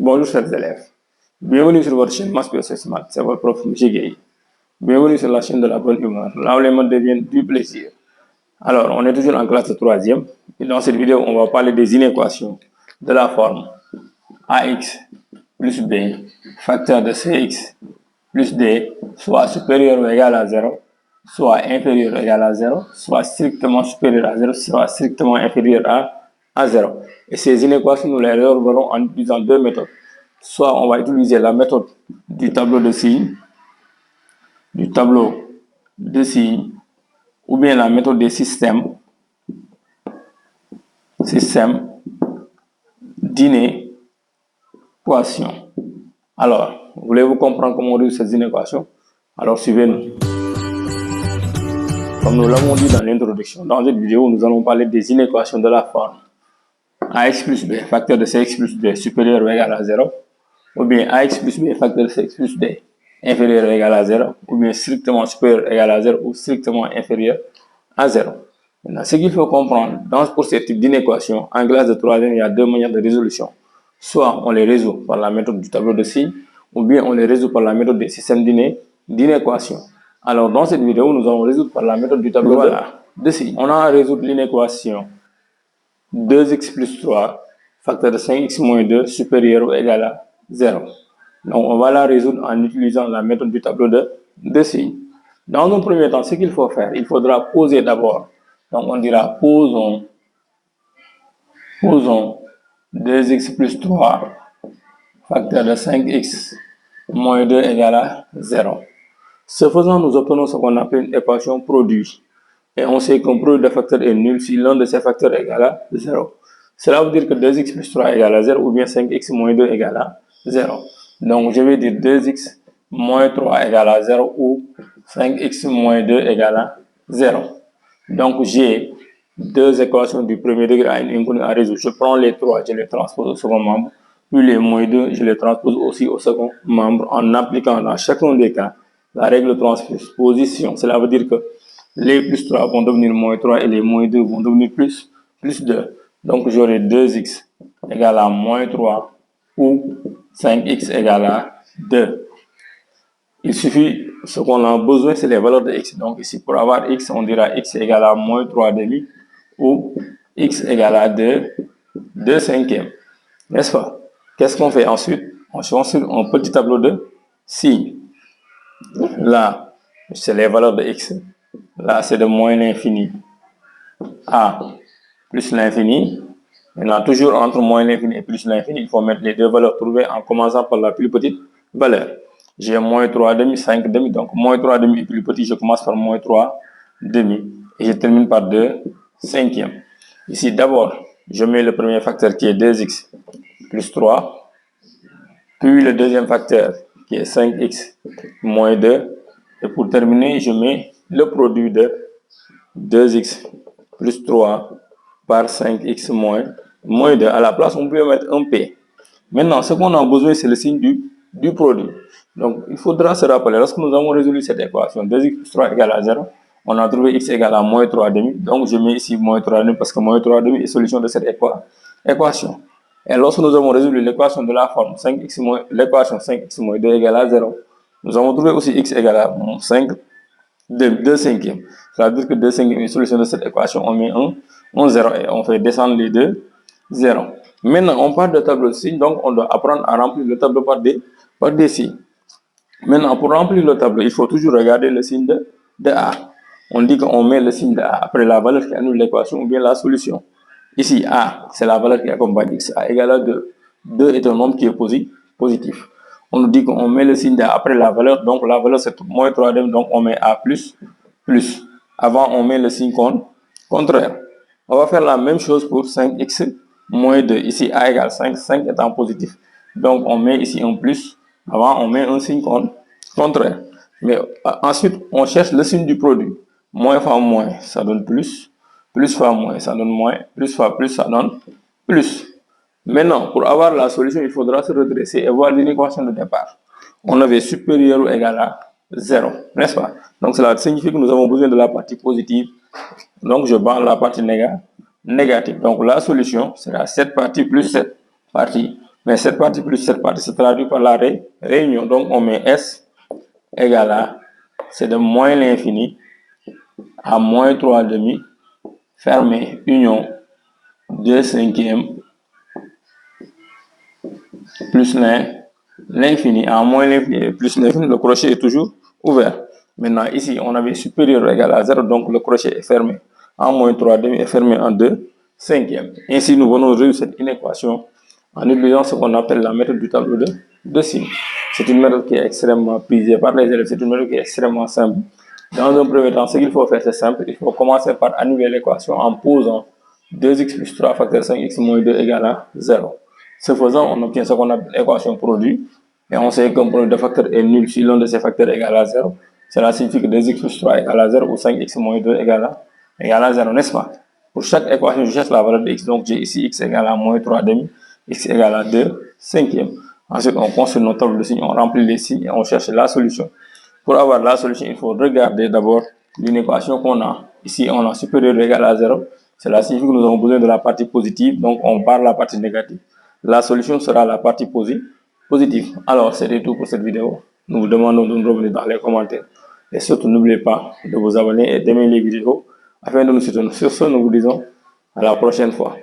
Bonjour chers élèves, bienvenue sur votre chaîne Maths Smart, c'est votre prof M. Gueye. Bienvenue sur la chaîne de la bonne humeur, là où les mots deviennent du plaisir. Alors, on est toujours en classe de 3e, et dans cette vidéo, on va parler des inéquations de la forme ax plus b, facteur de cx plus d, soit supérieur ou égal à 0, soit inférieur ou égal à 0, soit strictement supérieur à 0, soit strictement inférieur à 0. Et ces inéquations, nous les résolverons en utilisant deux méthodes. Soit on va utiliser la méthode du tableau de signes, ou bien la méthode des systèmes d'inéquations. Alors, voulez-vous comprendre comment on résout ces inéquations? Alors, suivez-nous. Comme nous l'avons dit dans l'introduction, dans cette vidéo, nous allons parler des inéquations de la forme ax plus b, facteur de cx plus d, supérieur ou égal à 0, ou bien ax plus b, facteur de cx plus d, inférieur ou égal à 0, ou bien strictement supérieur ou égal à 0, ou strictement inférieur à 0. Maintenant, ce qu'il faut comprendre, pour ce type d'inéquation, en classe de 3e, il y a deux manières de résolution. Soit on les résout par la méthode du tableau de signes, ou bien on les résout par la méthode des systèmes d'inéquation. Alors, dans cette vidéo, nous allons résoudre par la méthode du tableau de signes. On a à résoudre l'inéquation 2x plus 3, facteur de 5x moins 2, supérieur ou égal à 0. Donc, on va la résoudre en utilisant la méthode du tableau de signes. Dans un premier temps, ce qu'il faut faire, il faudra poser d'abord. Donc, on dira posons 2x plus 3, facteur de 5x moins 2 égale à 0. Ce faisant, nous obtenons ce qu'on appelle une équation produit. Et on sait qu'un produit de facteurs est nul si l'un de ces facteurs est égal à 0. Cela veut dire que 2x plus 3 égale à 0 ou bien 5x moins 2 égale à 0. Donc, je vais dire 2x moins 3 égale à 0 ou 5x moins 2 égale à 0. Donc, j'ai deux équations du premier degré à une inconnue à résoudre. Je prends les 3, je les transpose au second membre, puis les moins 2, je les transpose aussi au second membre en appliquant dans chacun des cas la règle de transposition. Cela veut dire que les plus 3 vont devenir moins 3 et les moins 2 vont devenir plus 2. Donc, j'aurai 2x égale à moins 3 ou 5x égale à 2. Il suffit, ce qu'on a besoin, c'est les valeurs de x. Donc, ici, pour avoir x, on dira x égale à moins 3 demi ou x égale à 2 cinquièmes. N'est-ce pas? Qu'est-ce qu'on fait ensuite? On fait ensuite un petit tableau de signes. Là, c'est les valeurs de x. Là, c'est de moins l'infini à plus l'infini. Maintenant, toujours entre moins l'infini et plus l'infini, il faut mettre les deux valeurs trouvées en commençant par la plus petite valeur. J'ai moins 3 demi, 5 demi. Donc, moins 3 demi est plus petit, je commence par moins 3 demi. Et je termine par 2 cinquièmes. Ici, d'abord, je mets le premier facteur qui est 2x plus 3. Puis le deuxième facteur qui est 5x moins 2. Et pour terminer, je mets le produit de 2x plus 3 par 5x moins 2. À la place, on peut mettre un p. Maintenant, ce qu'on a besoin, c'est le signe du produit. Donc, il faudra se rappeler, lorsque nous avons résolu cette équation, 2x plus 3 égale à 0, on a trouvé x égale à moins 3 demi. Donc, je mets ici moins 3 demi parce que moins 3 demi est solution de cette équation. Et lorsque nous avons résolu l'équation de la forme l'équation 5x moins 2 égale à 0, nous avons trouvé aussi x égale à 2 cinquièmes. Ça veut dire que 2 cinquièmes est une solution de cette équation. On met un 0 et on fait descendre les deux 0. Maintenant, on parle de tableau de signes, donc on doit apprendre à remplir le tableau par des signes. Maintenant, pour remplir le tableau, il faut toujours regarder le signe de A. On dit qu'on met le signe de A après la valeur qui annule l'équation ou bien la solution. Ici, A, c'est la valeur qui accompagne x. A égale à 2. 2 est un nombre qui est positif. On nous dit qu'on met le signe de A après la valeur, donc la valeur c'est moins 3 demi, donc on met A plus. Avant, on met le signe contraire. On va faire la même chose pour 5x moins 2. Ici, A égale 5, 5 étant positif. Donc, on met ici un plus. Avant, on met un signe contraire. Mais ensuite, on cherche le signe du produit. Moins fois moins, ça donne plus. Plus fois moins, ça donne moins. Plus fois plus, ça donne plus. Maintenant, pour avoir la solution, il faudra se redresser et voir l'inéquation de départ. On avait supérieur ou égal à 0, n'est-ce pas? Donc, cela signifie que nous avons besoin de la partie positive. Donc, je bats la partie négative. Donc, la solution sera cette partie plus cette partie. Mais cette partie plus cette partie se traduit par la réunion. Donc, on met S égale à, c'est de moins l'infini à moins 3 demi, fermé, union 2 cinquièmes plus l'infini, à moins l'infini plus l'infini, le crochet est toujours ouvert. Maintenant, ici, on avait supérieur ou égal à 0, donc le crochet est fermé en moins 3 demi est fermé en 2 cinquièmes. Ainsi, nous venons de résoudre cette inéquation en utilisant ce qu'on appelle la méthode du tableau de signes. C'est une méthode qui est extrêmement prisée par les élèves, c'est une méthode qui est extrêmement simple. Dans un premier temps, ce qu'il faut faire, c'est simple. Il faut commencer par annuler l'équation en posant 2x plus 3 facteur 5x moins 2 égale à 0. Ce faisant, on obtient ce qu'on appelle l'équation produit. Et on sait qu'un produit de facteur est nul si l'un de ces facteurs est égal à 0. Cela signifie que 2x plus 3 égale à 0 ou 5x moins 2 égale à 0, n'est-ce pas? Pour chaque équation, je cherche la valeur de x. Donc, j'ai ici x égale à moins 3 demi, x égale à 2 cinquièmes. Ensuite, on construit notre table de signes, on remplit les signes et on cherche la solution. Pour avoir la solution, il faut regarder d'abord l'équation qu'on a. Ici, on a supérieur ou égal à 0. Cela signifie que nous avons besoin de la partie positive, donc on barre la partie négative. La solution sera la partie positive. Alors, c'était tout pour cette vidéo. Nous vous demandons de nous revenir dans les commentaires. Et surtout, n'oubliez pas de vous abonner et d'aimer les vidéos afin de nous soutenir. Sur ce, nous vous disons à la prochaine fois.